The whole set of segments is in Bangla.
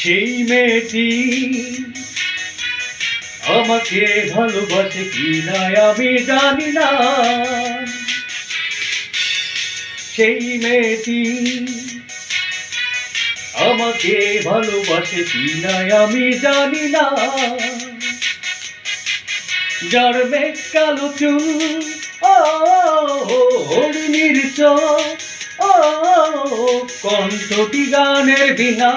সেই মেয়েটি আমাকে ভালোবাসে কি না আমি জানি না। সেই মেয়েটি আমাকে ভালোবাসে কি না আমি জানি না। যার মেঘ কালো চুল, ও হরিণীর চোখ, ও কণ্ঠটি গানের বিনা,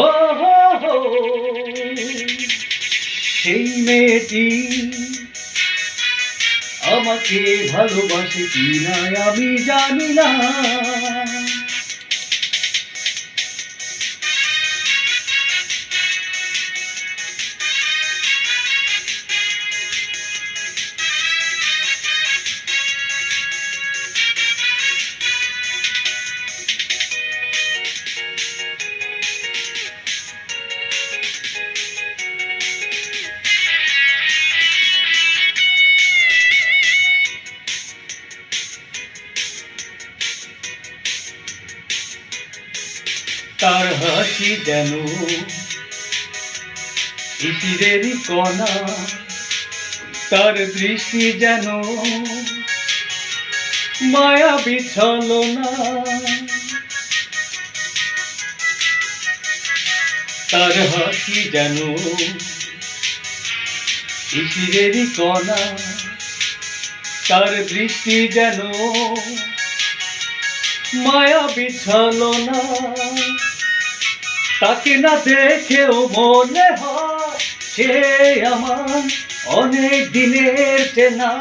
ও হো হো সেই মেয়েটি আমাকে ভালোবাসে কি না আমি জানি না। তার হাসি যেন শিশিরেরই কণা, তার দৃষ্টি যেন মায়াবী ছলনা, তার হাসি যেন শিশিরেরই কণা, তার দৃষ্টি যেন মায়াবী ছলনা। তাকে না দেখেও মনে হয় সে আমার অনেক দিনের চেনা।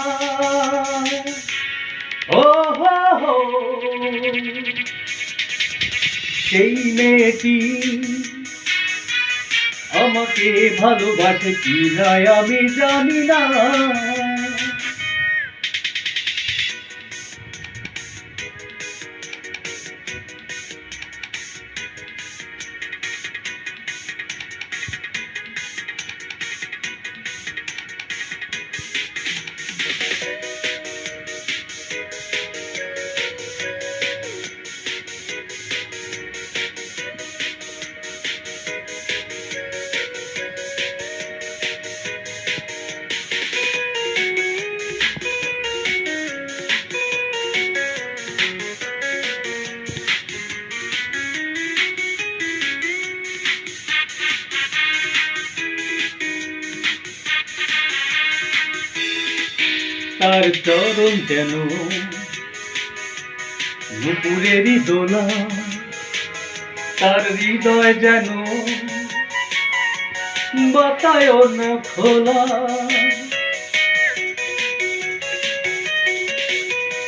ও হো হো সেই মেয়েটি আমাকে ভালোবাসে কি না আমি জানি না। তার চরণ যেন নুপুরেরই দোলা, তার হৃদয় যেন বাতায়ন খোলা।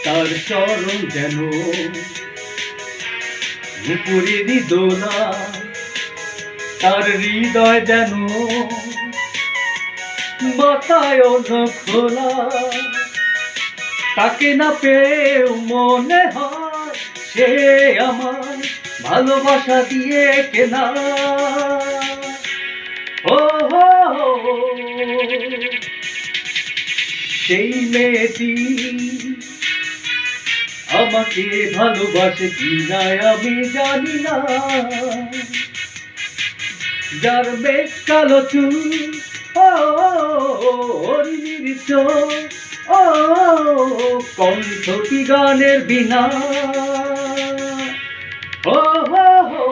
তার চরণ যেন নুপুরেরই দোলা, তার হৃদয় যেন বাতায়ন খোলা। তাকে না পেয়েও মনে হয় সে আমার ভালোবাসা দিয়ে কেনা। ও হো সেই মেয়েটি আমাকে ভালোবাসে কি না আমি জানি না। যার মেঘ কালো চুল, ও হরিণীর চোখ, ও কণ্ঠটি গানের বিনা, ও হো হো